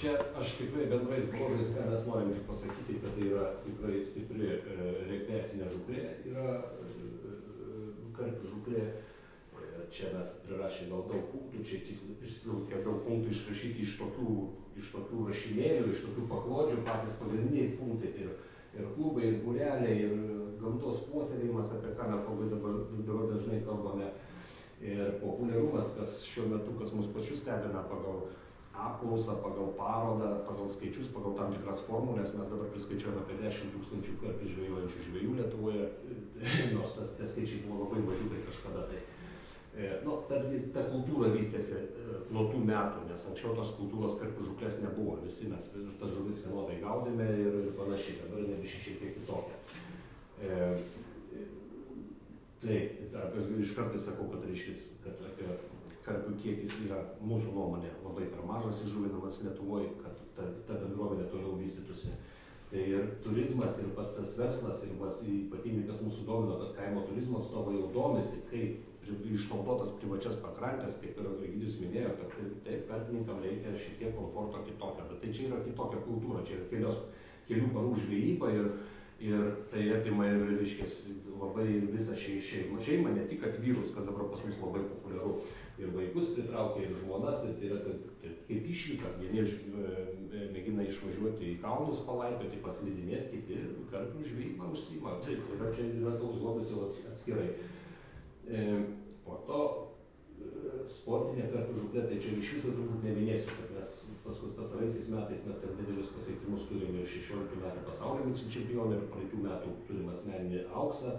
Čia aš tikrai bendrais bruožais, ką mes norim tik pasakyti, kad tai yra tikrai stipri rekreacinė žūklė, yra karpių žūklė. Čia mes prirašėme gal daug punktų, čia tiek daug punktų išrašyti iš tokių rašinėlių, iš tokių paklodžių, patys pagrindiniai punktai, ir klubai, ir būreliai, ir gamtos puoselėjimas, apie ką mes labai dabar dažnai kalbame, ir populiarumas, kas šiuo metu, kas mus pačius stebina pagal apklausą, pagal parodą, pagal skaičius, pagal tam tikras formulės. Mes dabar priskaičiuojame apie 10 000 karpių žvejojančių žvejų Lietuvoje, nors tie skaičiai buvo labai mažiukai kažkada. Ta kultūra vystėsi nuo tų metų, nes anksčiau tos kultūros karpių žūklės nebuvo. Visi mes tas žuvis vienodai gaudėme ir panašiai, dabar nebis šiek tiek kitokia. Taip, iš kartais sakau, kad apie karpių kiekis yra mūsų nuomonė labai per mažas įžuvinamas Lietuvoje, kad ta bendruomenė toliau vystytųsi. Tai ir turizmas, ir pats tas verslas, ir ypatingai kas mūsų domino, kad kaimo turizmo atstovai jau domisi, kaip išnaudotas privačias pakrantės, kaip ir Egidijus minėjo, kad taip, karpininkam reikia šiek tiek komforto kitokio, bet tai čia yra kitokia kultūra, čia yra kelių parų žvejyba ir tai apima ir, reiškės, labai visą šeimą, ne tik kad vyrus, kas dabar pas mus labai populiaru, ir vaikus pritraukia, ir žmonas, ir tai yra kaip išvyka. Vieni mėgina išvažiuoti į kalnus palaipioti, paslidinėti, kiti karpių žvejybą užsiima. Tai čia yra toks hobis jau atskirai. Po to sportinė karpių žūklė, tai čia iš viso turbūt neminėsiu, kad mes pastaraisiais metais mes ten didelius pasiekimus turime ir 16 metų pasaulio vicečempionai, ir praeitų metų turime asmeninį auksą.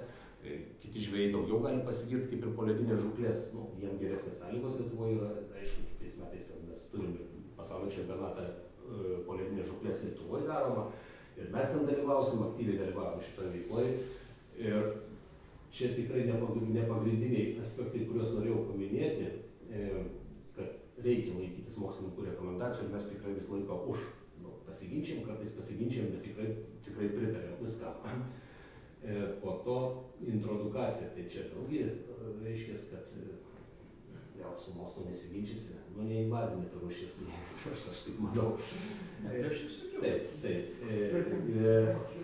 Kiti žvejai daugiau gali pasigirti, kaip ir po ledinės žūklės, jiem geresnės sąlygos Lietuvoje yra, aišku, kitais metais mes turime pasaulio čempionatą po ledinės žūklės Lietuvoje daroma, ir mes ten dalyvausim, aktyviai dalyvavom šitoje veikloje. Ir čia tikrai nepagrindiniai aspektai, kuriuos norėjau paminėti, kad reikia laikytis mokslininkų rekomendacijų, ir mes tikrai visą laiką už. Pasiginčiam, kartais pasiginčiam, bet tikrai pritarėm viskam. Po to introdukacija, tai čia vėlgi reiškia, kad gal su mokslu nesiginčysi, neinvazinė ta rūšis, aš taip manau. Taip.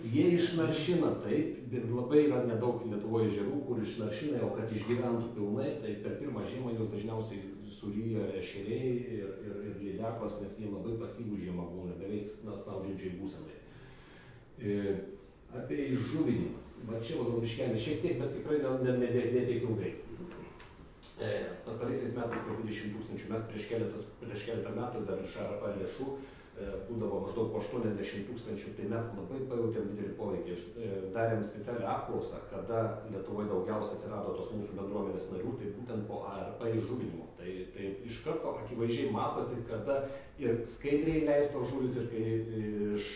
Jie išnaršina, taip, bet labai yra nedaug Lietuvoje ežerų, kur išnaršina, o kad išgyventų pilnai, tai per pirmą žiemą jos dažniausiai suryja ešeriai ir lydekos, nes jie labai pasyvų žiemą būna, beveik snaudžiančiai būsenai. Apie įžuvinimą. Va čia gal biškelį šiek tiek, bet tikrai netiek ilgai. Pastaraisiais metais po 20 000, mes prieš keletą metų dar iš ARP lėšų būdavo maždaug po 80 000, tai mes labai pajutėm didelį poveikį. Darėm specialią apklausą, kada Lietuvoje daugiausia atsirado tos mūsų bendruomenės narių, tai būtent po ARP įžuvinimo. Tai iš karto akivaizdžiai matosi, kada ir skaidriai leistos žuvis, ir kai iš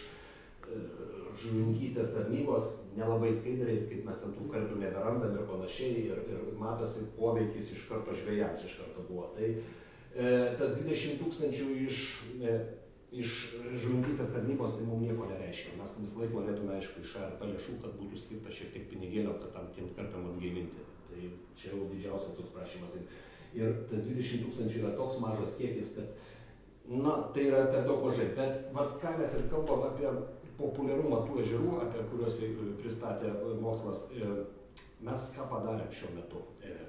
žuvininkystės tarnybos nelabai skaidriai, kaip mes ten tų karpių neberandam ir panašiai, ir matosi poveikis iš karto žvejams iš karto buvo. Tai tas 20 000 iš žuvininkystės tarnybos tai mums nieko nereiškia. Mes visą laiką norėtume, aišku, iš ARP lėšų, kad būtų skirta šiek tiek pinigėlio, kad tam tiem karpiam atgaivinti. Tai čia jau didžiausias toks prašymas. Ir tas 20 000 yra toks mažas kiekis, kad tai yra per daug mažai. Bet ką mes ir kalbam apie populiarumą tų ežerų, apie kuriuos pristatė mokslas, mes ką padarėm šiuo metu?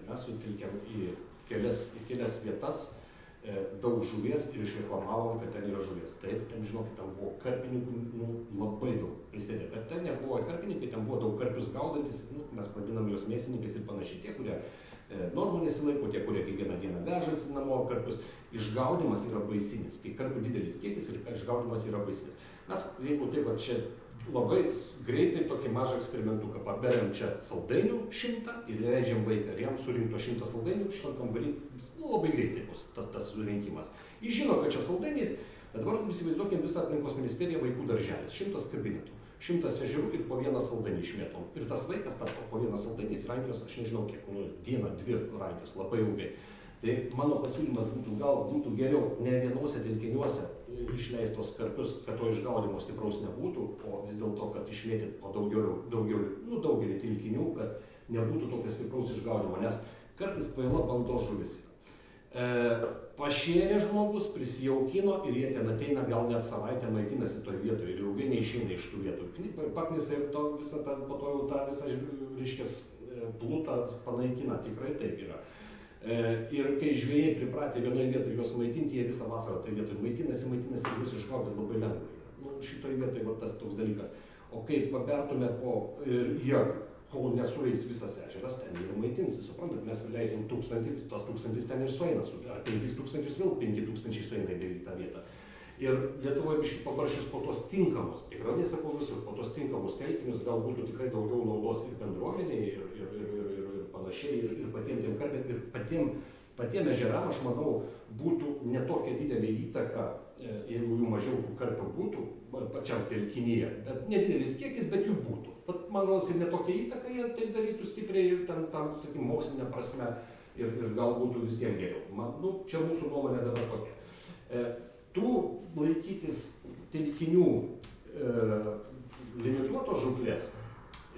Mes sutelkėm į kelias vietas daug žuvies ir išreklamavom, kad ten yra žuvies. Taip, ten, žinokit, ten buvo karpininkų labai daug prisėdė, bet ten nebuvo karpininkai, ten buvo daug karpius gaudantis, mes vadinam juos mėsininkais ir panašiai, tie, kurie normų nesilaiko, tie, kurie kiekvieną dieną vežasi namo karpius. Išgaudimas yra baisinis, kai karpių didelis kiekis ir išgaudimas yra baisinis. Mes, jeigu taip, čia labai greitai tokį mažą eksperimentuką paberiam čia saldainių 100 ir leidžiam vaiką, ir jam surinkto 100 saldainių, šitam kambarį labai greitai bus tas surinkimas. Jis žino, kad čia saldainys, bet dabar įsivaizduokim visą aplinkos ministeriją vaikų darželis, 100 kabinetų, 100 ežerų ir po vieną saldainį išmėtom. Ir tas vaikas po vieną saldainį rankios, aš nežinau kiek, dieną, 2 rankios, labai ilgai. Tai mano pasiūlymas būtų, gal būtų geriau ne vienuose telkiniuose išleistos karpius, kad to išgaudimo stipraus nebūtų, o vis dėlto, kad išmėtyt po daugelį telkinių, kad nebūtų tokio stipraus išgaudimo, nes karpis kvaila bandos žuvis. Pašėrė žmogus, prisijaukino ir jie ten ateina, gal net savaitę maitinasi toj vietoje ir ilgai neišeina iš tų vietų. Paknisa ir visą tą, po to jau tą visą, reiškės, plutą panaikina, tikrai taip yra. Ir kai žvėjai pripratę vienoje vietoje juos maitinti, jie visą vasarą toje vietoje maitinasi ir bus išgaudyt labai lengvai. Nu, šitoje vietoje va, tas toks dalykas. O kai pabertume po ir jie, kol nesueis visas ežeras, ten ir maitinsi, suprantat, mes leisim 1000, tas 1000 ten ir sueina, ar 5000 vėl 5000 sueina į tą vietą. Ir Lietuvoje biškai pabaršius po tos tinkamus, tikrai nesakau visur, po tos tinkamus telkinius gal būtų tikrai daugiau naudos ir bendruomeniai, ir panašiai, ir patiem tiem karpiam, ir patiem ežeram, aš manau, būtų netokia didelė įtaka, jeigu jų mažiau tų karpių būtų pačiam telkinyje, bet nedidelis kiekis, bet jų būtų. Pat, man rodos, ir netokia įtaka, jie taip darytų stipriai, tam, sakykim, mokslinė prasme ir gal būtų visiems geriau. Man, nu, čia mūsų nuomonė dabar tokia. Tų laikytis telkinių limituotos žūklės,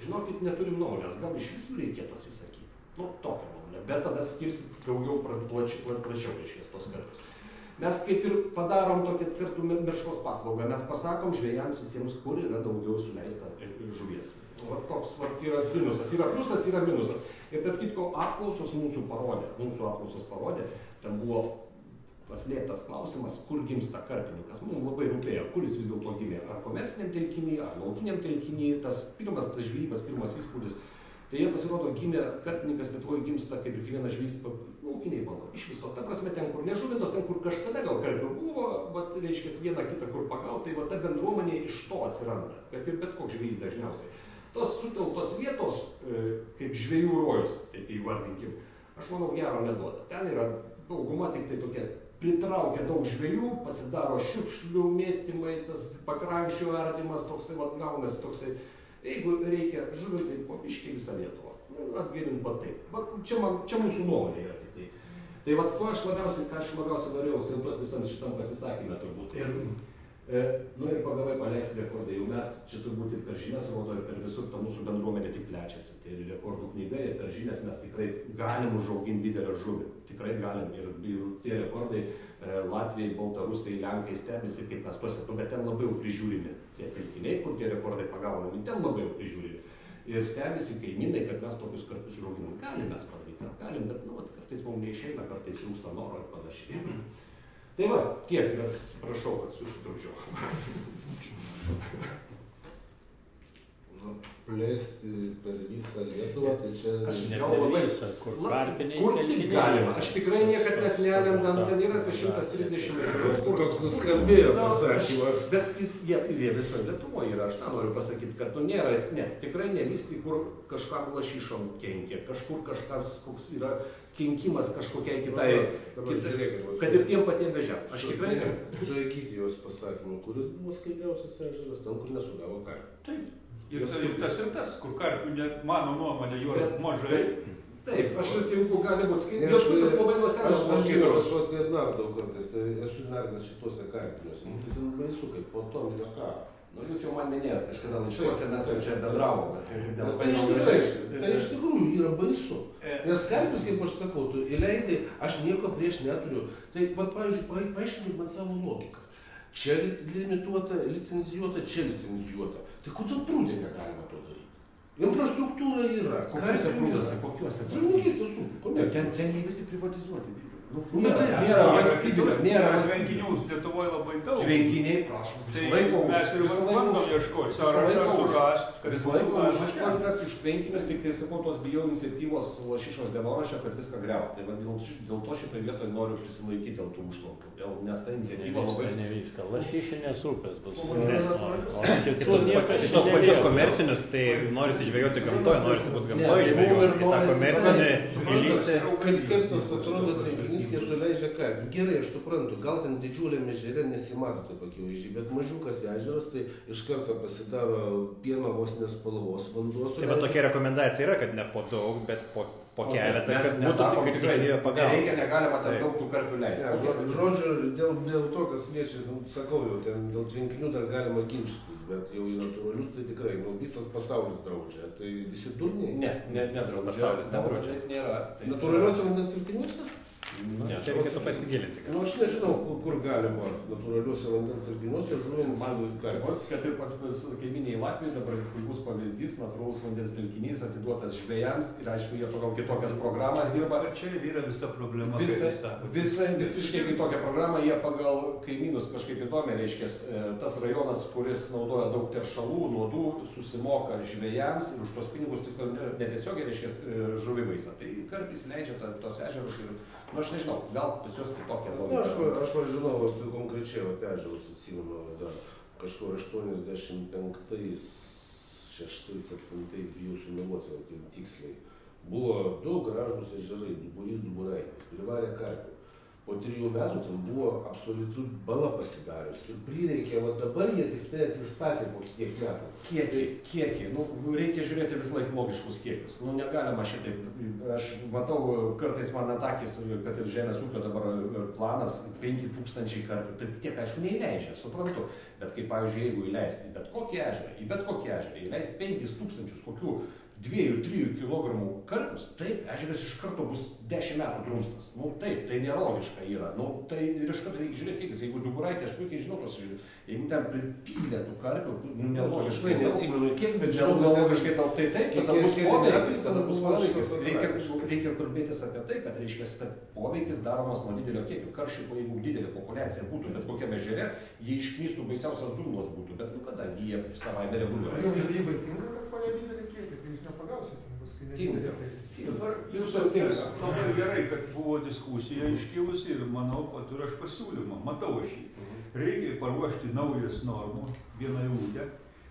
žinokit, neturim nuomonės, gal iš visų reikėtų atsisakyti. Nu, tokia nuomonė, bet tada skirsit daugiau plačiau reiškės tos kartus. Mes kaip ir padarom tokią kartų meškos paslaugą, mes pasakom žvejams visiems, kur yra daugiau suleista žuvies. O toks yra minusas. Yra pliusas, yra minusas. Ir tarp kitko apklausos mūsų apklausos parodė, ten buvo paslėptas klausimas, kur gimsta karpininkas. Mums labai rūpėjo, kur jis vis dėlto gimė. Ar komerciniam telkiny, ar laukiniam telkiny. Tas žvejybas, pirmas įspūdis. Tai jie pasirodo, gimė karpininkas Lietuvoje gimsta, kaip ir kiekvienas žvejys, laukiniai bando. Iš viso, ta prasme, ten, kur nežuvintos, ten, kur kažkada gal karpių buvo, bet reiškia vieną kitą, kur pagauti, tai va ta bendruomenė iš to atsiranda, kad ir bet koks žvejys dažniausiai. Tos sutelktos vietos, kaip žvejų rojus, taip įvardinkim, aš manau, gero neduoda. Ten yra dauguma tik tai tokia, pritraukia daug žvejų, pasidaro šiukšlių mėtymai, tas pakrančių ardymas, toksai, va, gaunasi toksai. Jeigu reikia žuvinti, po biškį visą Lietuvą. Atgailint, bet taip. Čia mūsų nuomonė yra tik tai. Tai vat, ką aš labiausiai norėjau akcentuoti visam šitam pasisakymę turbūt. Ir pagavai paleis rekordai. Jau mes čia turbūt ir per žinias rodo, ir per visur ta mūsų bendruomenė tik plečiasi. Tai ir rekordų knyga, ir per žinias mes tikrai galim užauginti didelę žuvį. Tikrai galim. Ir tie rekordai Latvijai, Baltarusiai, Lenkai stebisi, kaip mes tuose, bet ten labiau prižiūrimi tie telkiniai, kur tie rekordai pagaunami, ten labiau prižiūrimi. Ir stebisi kaimynai, kad mes tokius kartus užauginam. Galim mes padaryti, galim, bet kartais mums neišeina, kartais trūksta noro ir panašiai. Tai va, tiek ir atsiprašau, kad susidaužiau. Plėsti per visą Lietuvą, tai čia... Aš negalvoju visą, kur karpiniai kur tik galima. Aš tikrai niekad mes nelendam, ten yra apie 130 metrų. Toks nuskambėjo pasakymas. Bet jie visoje Lietuvoje yra, aš tą noriu pasakyti, kad nėra, tikrai nevysti, kur kažkam lašišom kenkia, kažkur kažkas koks yra kenkimas kažkokiai kitai, kad ir tiem patiem vežiam. Aš tikrai ne. Sueikyti jos pasakymą, kuris buvo skaidriausias ežeras, ten, kur nesugavo karpių. Taip. Ir tas, kur karpių, mano nuomonė, jų yra mažai. Taip, aš sutinku, gali būti skaidrius, kuris labai nuosenas. Aš žinau, aš kad nardau kartais, tai esu nardęs šituose karpiniuose. Tai ten baisu, kaip po atominio karo. Nu, jūs jau man minėjot, kažkada laiškuose mes jau čia bendravome. Tai iš tikrųjų yra baisu. Nes karpis, kaip aš sakau, tu įleidai, aš nieko prieš neturiu. Tai, pavyzdžiui, paaiškink man savo logiką. Čia limituota, licencijuota, čia licencijuota. Tai kodėl prūdė negalima to daryti? Infrastruktūra yra. Kokiuose prūdose? Kokiuose? Žurnalistės ūkių. Ten jie visi privatizuoti. Nėra valstybinio, nėra tvenkinių, Lietuvoje labai daug. Tvenkiniai, prašom, visą laiką mes ir bandom ieškoti, sąrašą surast. Visą laiką užtvankas iš tvenkinius, tik tai sakau, tos bijau iniciatyvos lašišos dienoraščio, kad viską griauti. Tai va, dėl to šitoje vietoje noriu prisilaikyti dėl tų užtvankų, nes ta iniciatyva labai... Nevyksta, lašišinės upės bus. Tos pačios komercinius, tai norisi žvejoti gamtoje, norisi būti gamtoje žvejoti. Į tą komercinį įlysti. Kaip tas atrodo tvenkinys? Kai suleidžia karpių. Gerai, aš suprantu, gal ten didžiuliame ežere nesimato taip akivaizdžiai, bet mažiukas ežeras, tai iš karto pasidaro pieno vos nespalvos vanduo. Tai bet tokia rekomendacija yra, kad ne po daug, bet po keletą, kad būtų tikrai pagalba. Nereikia, negalima ten daug tų karpių leisti. Žodžiu, dėl to, kas liečia, sakau jau, ten dėl tvenkinių dar galima ginčytis, bet jau į natūralius tai tikrai, visas pasaulis draudžia. Tai visi durniai? Ne, nedraudžia. Pasaulis nedraudžia. Nėra. Natūraliuose vandens telkiniuose? Ne, čia reikėtų pasigilinti. Nu, aš nežinau, kur galima natūraliuose vandens telkiniuose žuvint karpius. Kad ir kaiminiai Latvijai dabar puikus pavyzdys, natūralus vandens telkinys atiduotas žvejams ir aišku, jie pagal kitokias programas dirba. Čia yra visa problema. Visiškai kitokią programą, jie pagal kaimynus kažkaip įdomiai, reiškia, tas rajonas, kuris naudoja daug teršalų, nuodų, susimoka žvejams ir už tos pinigus tiksliau netiesiogiai, reiškia, žuvivaisa. Tai karpis leidžia tos ežerus ir, nu aš nežinau, gal pas juos kitokia. Nu, aš žinau, konkrečiai ežerus atsimenu, dar kažkur 85, 6, 7, bijau sumeluoti, tiksliai. Buvo du gražūs ežerai, Duburys, Duburaitis, privarė karpių. Po 3 metų ten buvo absoliutų bala pasidarius. Ir prireikė, o dabar jie tik tai atsistatė po kiek metų. Kiekiai. Nu, reikia žiūrėti vis laik logiškus kiekius. Nu, negalima šitaip. Aš matau, kartais man atakis, kad ir žemės ūkio dabar planas 5000 karpių. Tai tiek, aišku, neįleidžia, suprantu. Bet kaip, pavyzdžiui, jeigu įleisti bet kokį ežerą, įleisti 5000 kokių 2-3 kg karpius, taip, ežeras iš karto bus 10 metų drumstas. Nu taip, tai nelogiška yra. Nu, tai ir iš karto reikia žiūrėti, kiekis. Jeigu Duburaitė, aš puikiai žinau tos ežerus, jeigu ten pripylė tų karpių, nu nelogiškai. Neatsimenu, kiek, bet žinau, nelogiškai tau tai taip, tada bus poveikis. Reikia kalbėtis apie tai, kad reiškia, kad poveikis daromas nuo didelio kiekio. Karšiai, jeigu didelė populiacija būtų, bet kokiame ežere, jie išknistų baisiausias dugnas būtų, bet nu kadangi jie savaime reguliuojasi. Dabar viskas tinka. Labai gerai, kad buvo diskusija iškilusi ir manau, kad ir aš pasiūlymą. Matau aš jį. Reikia paruošti naujas normų, vieną eilutę,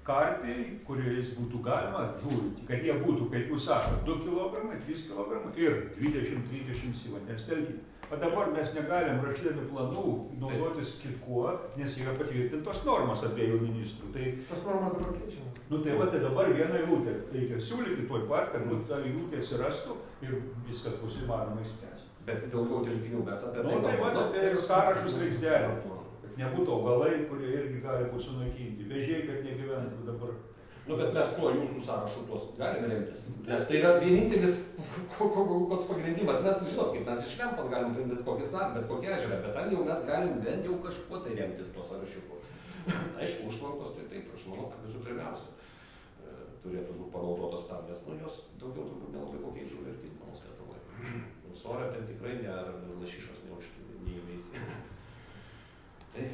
karpiai, kuriais būtų galima žuvinti, kad jie būtų, kaip jūs sakote, 2 kg, 3 kg ir 20-30 į vandens telkinį. O dabar mes negalim rašydami planų naudotis kitkuo, nes yra patvirtintos normas abiejų ministrų. Tai tas normas dabar keičiama. Nu tai va, tai dabar vieną eilutę reikia siūlyti tuoj pat, kad ta eilutė atsirastų ir viskas bus įmanoma išspręsti. Bet daugiau telkinių mes apie tai. Nu tai va, tai sąrašus reiks derinti. Nebūtų augalai, kurie irgi gali būti sunaikinti. Vežėjai, kad negyventų dabar. Nu, bet mes tuo jūsų sąrašu tuos galime remtis. Nes tai yra vienintelis koks pagrindimas. Mes, žinot, kaip mes iš Lempos galim priimti bet kokią ežerą, bet ten jau mes galim bent jau kažkuo tai remtis tuo sąrašiuku. Aišku, užtvankos, tai taip, aš manau, kad visų pirmiausia turėtų būti panaudotos tam, nes nu, jos daugiau turbūt nelabai kokiai žuvai ir tinkamos Lietuvoje. Sorė ten tikrai ne lašišos neįveisi. Tai